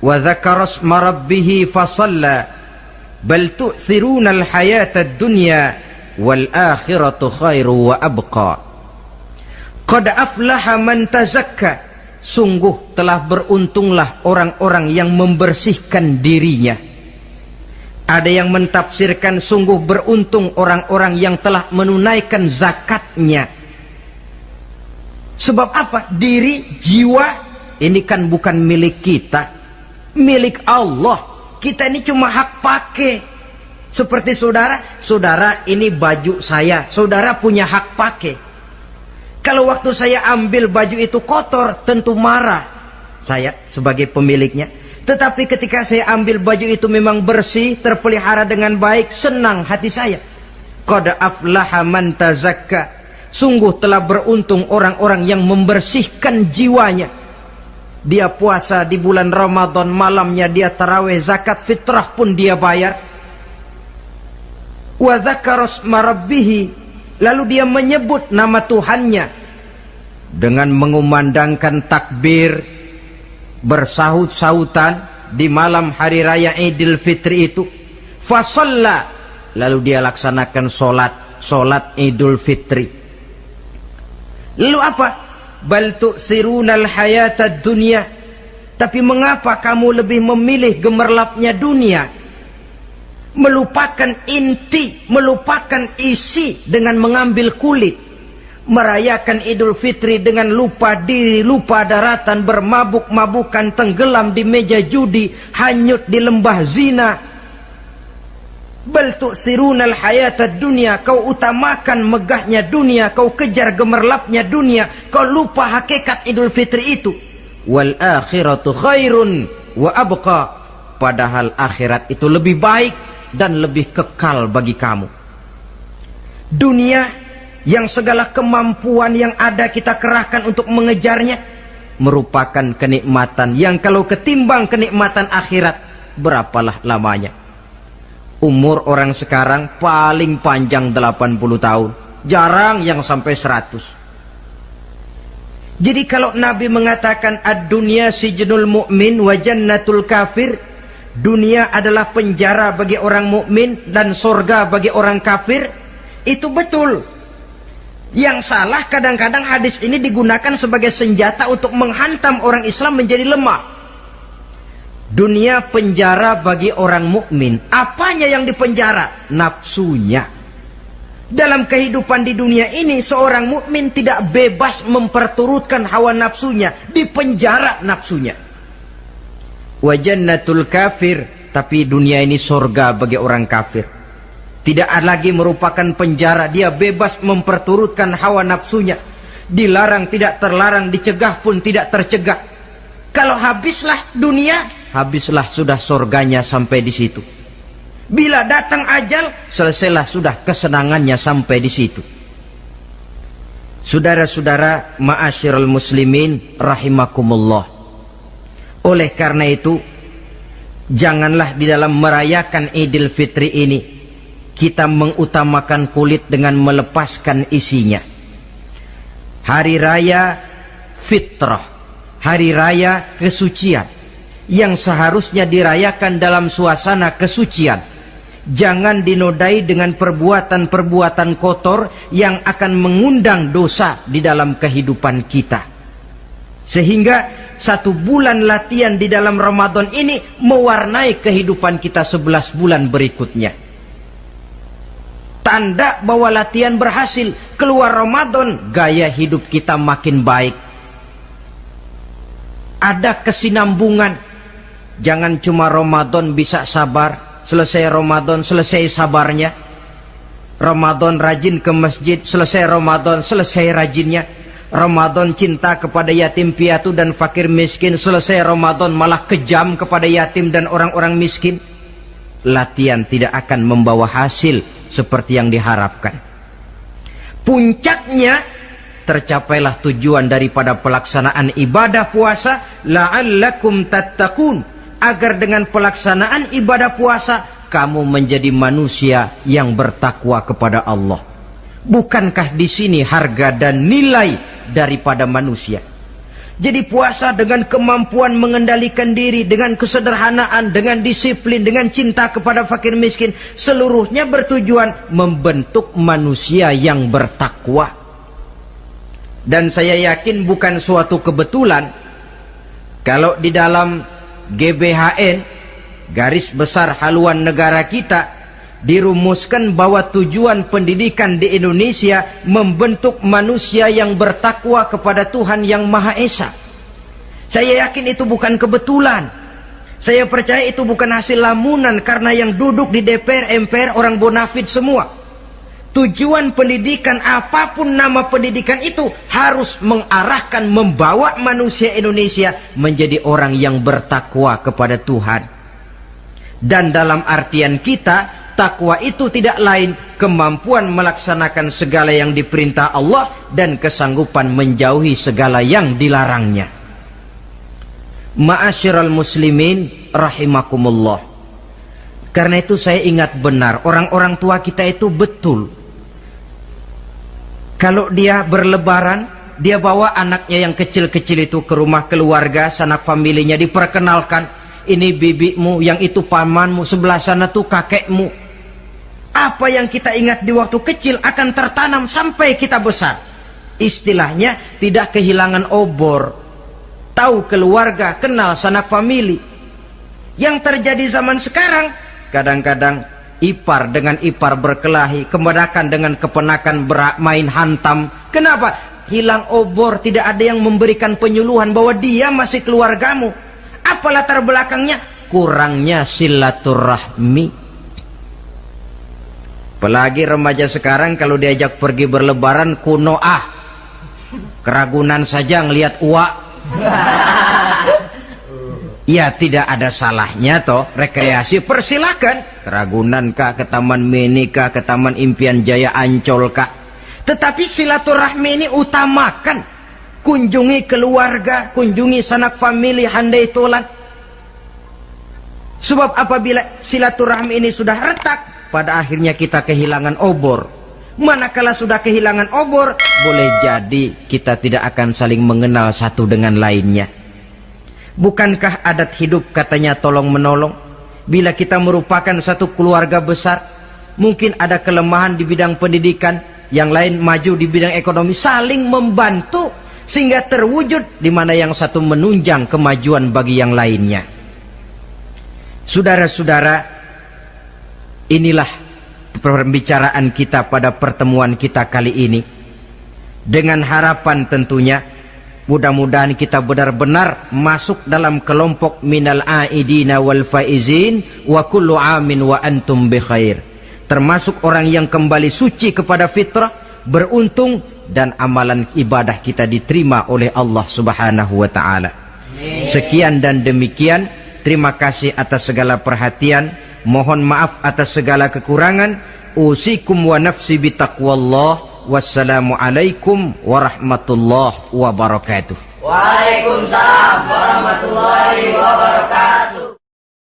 wa dzakara isma rabbih fasalla bal tu'thiruna al-hayata ad-dunya wal akhiratu khairu wa abqa. Qad aflaha man tazakka, sungguh telah beruntunglah orang-orang yang membersihkan dirinya. Ada yang mentafsirkan sungguh beruntung orang-orang yang telah menunaikan zakatnya. Sebab apa? Diri, jiwa ini kan bukan milik kita, milik Allah. Kita ini cuma hak pakai. Seperti saudara, saudara ini baju saya, saudara punya hak pakai. Kalau waktu saya ambil baju itu kotor, tentu marah saya sebagai pemiliknya. Tetapi ketika saya ambil baju itu memang bersih, terpelihara dengan baik, senang hati saya. Qad aflaha man tazakka. Sungguh telah beruntung orang-orang yang membersihkan jiwanya. Dia puasa di bulan Ramadan, malamnya dia tarawih, zakat fitrah pun dia bayar. Wa dzakara isma rabbih. Lalu dia menyebut nama Tuhannya dengan mengumandangkan takbir, bersahut-sahutan di malam hari raya Idul Fitri itu. Fasalla, lalu dia laksanakan solat Idul Fitri. Lalu apa? Bal tu'sirunal hayatad dunya. Tapi mengapa kamu lebih memilih gemerlapnya dunia? Melupakan inti, melupakan isi dengan mengambil kulit. Merayakan Idul Fitri dengan lupa diri, lupa daratan, bermabuk-mabukan, tenggelam di meja judi, hanyut di lembah zina. Bal tu'sirunal hayatad dunya. Kau utamakan megahnya dunia, kau kejar gemerlapnya dunia, kau lupa hakikat Idul Fitri itu. Wal akhiratu khairun wa abqa. Padahal akhirat itu lebih baik dan lebih kekal bagi kamu. Dunia yang segala kemampuan yang ada kita kerahkan untuk mengejarnya merupakan kenikmatan yang kalau ketimbang kenikmatan akhirat, berapalah lamanya. Umur orang sekarang paling panjang 80 tahun, jarang yang sampai 100. Jadi kalau Nabi mengatakan ad-dunya sijnul mu'min wa jannatul kafir, dunia adalah penjara bagi orang mukmin dan surga bagi orang kafir, itu betul. Yang salah kadang-kadang hadis ini digunakan sebagai senjata untuk menghantam orang Islam menjadi lemah. Dunia penjara bagi orang mukmin. Apanya yang dipenjara? Nafsunya. Dalam kehidupan di dunia ini, seorang mukmin tidak bebas memperturutkan hawa nafsunya, dipenjara nafsunya. Wa jannatul kafir, tapi dunia ini surga bagi orang kafir. Tidak lagi merupakan penjara, dia bebas memperturutkan hawa nafsunya. Dilarang tidak terlarang, dicegah pun tidak tercegah. Kalau habislah dunia, habislah sudah surganya sampai di situ. Bila datang ajal, selesailah sudah kesenangannya sampai di situ. Saudara-saudara, ma'asyiral muslimin rahimakumullah. Oleh karena itu, janganlah di dalam merayakan Idul Fitri ini kita mengutamakan kulit dengan melepaskan isinya. Hari raya fitrah, hari raya kesucian yang seharusnya dirayakan dalam suasana kesucian, jangan dinodai dengan perbuatan-perbuatan kotor yang akan mengundang dosa di dalam kehidupan kita. Sehingga 1 bulan latihan di dalam Ramadan ini mewarnai kehidupan kita 11 bulan berikutnya. Tanda bahwa latihan berhasil. Keluar Ramadan, gaya hidup kita makin baik. Ada kesinambungan. Jangan cuma Ramadan bisa sabar, selesai Ramadan selesai sabarnya. Ramadan rajin ke masjid, selesai Ramadan selesai rajinnya. Ramadan cinta kepada yatim piatu dan fakir miskin, selesai Ramadan malah kejam kepada yatim dan orang-orang miskin. Latihan tidak akan membawa hasil seperti yang diharapkan. Puncaknya, tercapailah tujuan daripada pelaksanaan ibadah puasa, la'allakum tattaqun, agar dengan pelaksanaan ibadah puasa kamu menjadi manusia yang bertakwa kepada Allah. Bukankah di sini harga dan nilai daripada manusia? Jadi puasa dengan kemampuan mengendalikan diri, dengan kesederhanaan, dengan disiplin, dengan cinta kepada fakir miskin, seluruhnya bertujuan membentuk manusia yang bertakwa. Dan saya yakin bukan suatu kebetulan kalau di dalam GBHN, garis besar haluan negara kita, dirumuskan bahwa tujuan pendidikan di Indonesia membentuk manusia yang bertakwa kepada Tuhan yang Maha Esa. Saya yakin itu bukan kebetulan. Saya percaya itu bukan hasil lamunan karena yang duduk di DPR, MPR orang bonafid semua. Tujuan pendidikan, apapun nama pendidikan itu, harus mengarahkan, membawa manusia Indonesia menjadi orang yang bertakwa kepada Tuhan. Dan dalam artian kita, takwa itu tidak lain kemampuan melaksanakan segala yang diperintah Allah dan kesanggupan menjauhi segala yang dilarangnya. Ma'asyiral muslimin rahimakumullah. Karena itu saya ingat benar, orang-orang tua kita itu betul. Kalau dia berlebaran, dia bawa anaknya yang kecil-kecil itu ke rumah keluarga, sanak familinya, diperkenalkan. Ini bibimu, yang itu pamanmu, sebelah sana tuh kakekmu. Apa yang kita ingat di waktu kecil akan tertanam sampai kita besar. Istilahnya tidak kehilangan obor. Tahu keluarga, kenal sanak famili. Yang terjadi zaman sekarang, kadang-kadang ipar dengan ipar berkelahi, keponakan dengan keponakan main hantam. Kenapa? Hilang obor, tidak ada yang memberikan penyuluhan bahwa dia masih keluargamu. Apa latar belakangnya? Kurangnya silaturahmi. Apalagi remaja sekarang kalau diajak pergi berlebaran kuno keragunan saja ngelihat uak. Ya tidak ada salahnya toh, rekreasi persilakan. Keragunan kah, ke Taman Mini kah, ke Taman Impian Jaya Ancol kah. Tetapi silaturahmi ini utamakan. Kunjungi keluarga, kunjungi sanak famili, handai tolan. Sebab apabila silaturahmi ini sudah retak, pada akhirnya kita kehilangan obor. Manakala sudah kehilangan obor, boleh jadi kita tidak akan saling mengenal satu dengan lainnya. Bukankah adat hidup katanya tolong menolong? Bila kita merupakan satu keluarga besar, mungkin ada kelemahan di bidang pendidikan, yang lain maju di bidang ekonomi, saling membantu sehingga terwujud di mana yang satu menunjang kemajuan bagi yang lainnya. Saudara-saudara, inilah pembicaraan kita pada pertemuan kita kali ini. Dengan harapan tentunya mudah-mudahan kita benar-benar masuk dalam kelompok minal aidina wal faizin wa kullu amin wa antum bi khair. Termasuk orang yang kembali suci kepada fitrah, beruntung, dan amalan ibadah kita diterima oleh Allah Subhanahu wa taala. Sekian dan demikian, terima kasih atas segala perhatian, mohon maaf atas segala kekurangan. Usikum wa nafsi bitaqwallah. Wassalamualaikum warahmatullahi wabarakatuh. Waalaikumsalam warahmatullahi wabarakatuh.